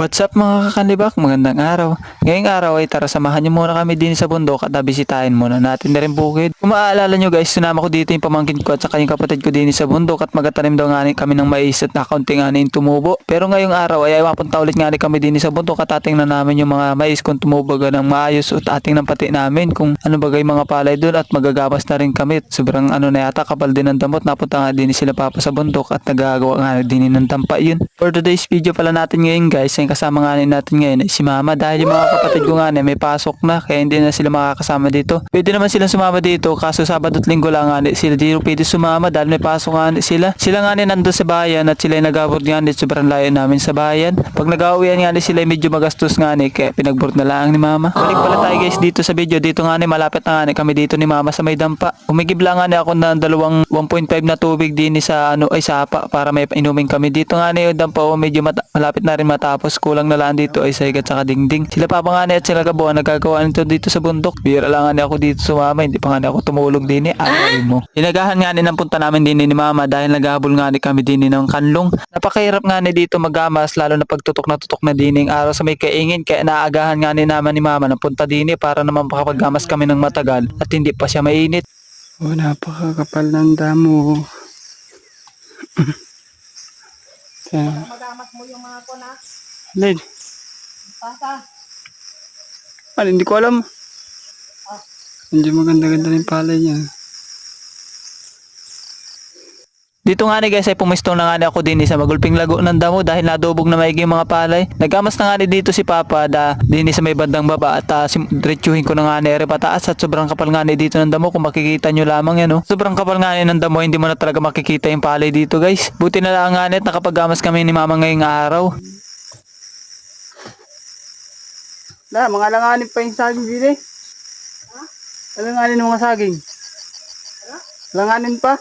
What's up mga kakanlibak? Magandang araw. Ngayong araw ay tara samahan niyo muna kami din sa bundok at bisitahin muna natin na rin bukid. Kung maaalala nyo guys, sinama ko dito yung pamangkin ko at saka yung kapatid ko din sa bundok at magatanim daw nga kami ng mais at nakaunti nga tumubo. Pero ngayong araw ay mapunta ulit nga kami din sa bundok at ating na namin yung mga mais kung tumubo ng maayos at ating ng pati namin kung ano bagay mga palay doon at magagamas na rin kami. Sobrang na yata kapal din ng damot. Napunta nga din sila papa sa bundok at nagagawa nga din ng dampa yun. For today's video pala natin ngayon guys, yung kasama nga natin ngayon ay si mama dahil yung mga kapatid ko nga may pasok na kaya hindi na sila makakasama dito. Pwede naman silang sumama dito kaso Sabado at Linggo lang nga sila dito pwede sumama dahil may pasok nga sila. Sila nga nandun sa bayan at sila nag-abot nga sobrang layo namin sa bayan. Pag nag-auwian nga sila medyo magastos nga kaya pinagbort na lang ni mama. Balik pala tayo guys dito sa video. Dito nga malapit na nga kami dito ni mama sa may dampa. Umigib lang nga ako ng dalawang 1.5 na tubig din sa sapa para may inumin kami. Dito nga yung dampa medyo malapit na rin matapos. Kulang na lang dito ay saygat saka dingding. Sila pa nga at sila kabuhan nagagawa nito dito sa bundok. Bira lang nga ako dito sumama. Hindi pa nga ako tumulong din ayaw mo. Inagahan nga ng punta namin din ni mama dahil naghabol nga kami din ng kanlong. Napakahirap nga dito magamas lalo na pagtutok na din araw sa may kaingin kaya naagahan nga naman ni mama na punta din para naman makapaggamas kami ng matagal at hindi pa siya mainit. Oh, napakakapal ng damo. Magamas mo yung mga kuna. Lid, Pasa. hindi ko alam. Hindi maganda-ganda yung palay niya. Dito nga guys ay pumisto na nga ako din sa magulping lago ng damo dahil nadubog na maigi yung mga palay. Nagamas na nga dito si Papa din sa may bandang baba at diretsuhin ko na nga ere pataas at sobrang kapal nga dito ng damo kung makikita nyo lamang yan. Sobrang kapal nga ng damo, hindi mo na talaga makikita yung palay dito guys. Buti na lang nga nakapaggamas kami ni mama ngayong araw. Mga langanin pa yung saging din eh. Langanin ng mga saging. Langanin pa.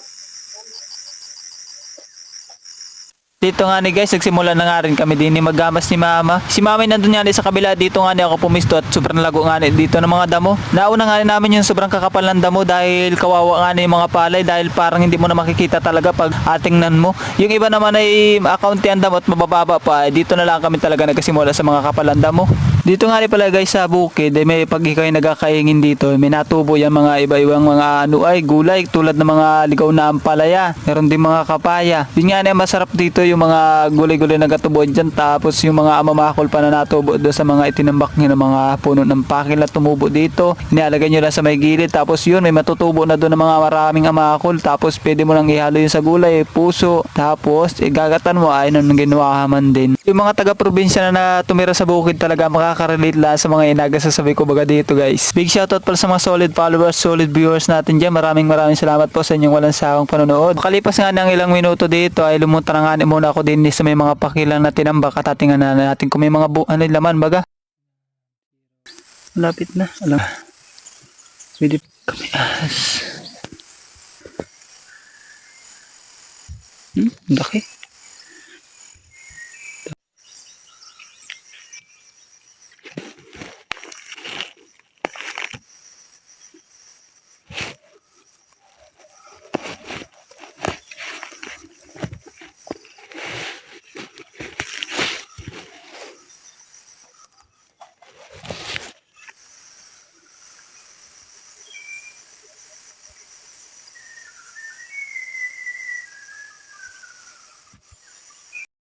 Dito nga guys, nagsimula na nga rin kami din maggamas ni mama. Si mama nandun nga sa kabila, dito nga ako pumisto at sobrang lago nga dito ng mga damo. Nauna nga namin yung sobrang kakapal ng damo dahil kawawa nga yung mga palay dahil parang hindi mo na makikita talaga pag atingnan mo. Yung iba naman ay akaunti ang damo at mabababa pa. Dito na lang kami talaga nagkasimula sa mga kapal ng damo. Dito nga pala guys sa bukid, may pag ikaw ay nagkakaingin dito, may natubo yan mga iba-ibang mga gulay tulad ng mga ligaw na ampalaya. Meron din mga kapaya. Yun nga masarap dito yung mga gulay-gulay na katubuan dyan. Tapos yung mga amamakol pa na natubo doon sa mga itinambak nyo ng mga puno ng pakil na tumubo dito. Inialagay nyo lang sa may gilid. Tapos yun, may matutubo na doon ng mga maraming amakol. Tapos pwede mo lang ihalo yun sa gulay, puso. Tapos igagatan mo ay nang ginawa man din. Yung mga taga-probinsya na tumira sa bukid talaga makaka-relate lang sa mga inagasasabi ko baga dito guys. Big shoutout pala sa mga solid followers, solid viewers natin dyan. Maraming salamat po sa inyong walang sawang panonood. Makalipas nga ng ilang minuto dito ay lumunta na nga muna ako din sa may mga pakilang na tinambak at atingan na natin kung may mga laman baga. Malapit na. Alam. Pwede kami ahas. Laki.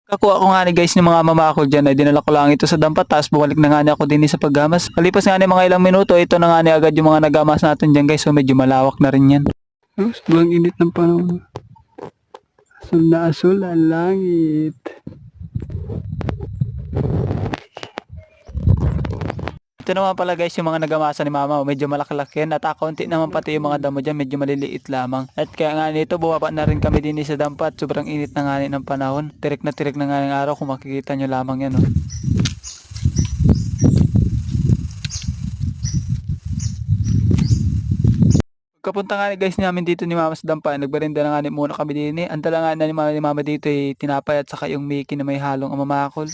Kakuha ko nga guys ng mga mama ko dyan ay dinala ko lang ito sa dampa tapos bumalik na nga ako din sa paggamas. Kalipas nga mga ilang minuto ito na nga agad yung mga nagamas natin dyan guys, so medyo malawak na rin yan. Sobrang init ng panahon. Asul na asul ang langit. Ito naman pala guys yung mga nagamasa ni mama, medyo malaki-laki yan at kaunti naman pati yung mga damo dyan, medyo maliliit lamang. At kaya nga nito bumaba na rin kami din sa dampa at sobrang init na nga ng panahon. Tirik na nga ng araw kung makikita nyo lamang yan. Kapunta nga guys namin dito ni mama sa dampa, nagbarenda na nga muna kami din Ang dala nga na ni mama dito ay tinapay at saka yung Mickey na may halong amamakol.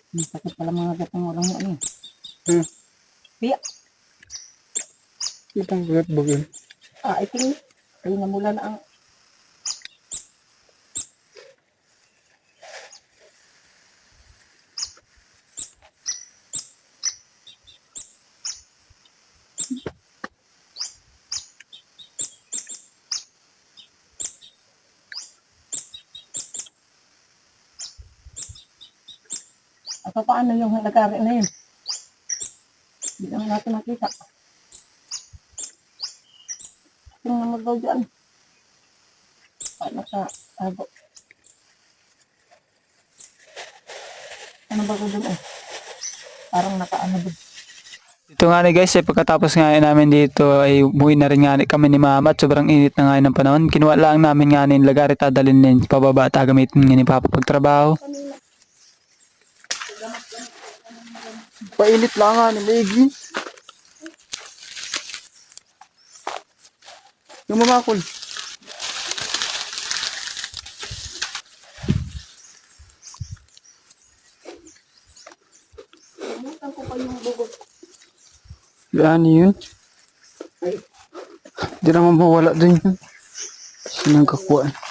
Ang sakit pala mga gatang walang ano. Hmm. Piya. Itang kagat bagay. Iting. Ay namula na ang at paano yung nagkari na yun? Hindi naman natin nakita. Tingnan mo daw dyan. Paano sa abo? Ano ba ko dun eh? Parang nakaano dun. Ito nga ni guys, pagkatapos nga namin dito ay umuwi na rin nga ni kami ni Mama at sobrang init na nga ng panahon. Kinuha lang namin nga ni lagari tadalin din pababa at gamitin nga ni Papa pagtrabaho. Painit lang nga ni Megi. Yung mamakol. Namutan ko pa yung bubog. Yan yun. Ay. Di naman mawala dun yun. Sinang kakuha.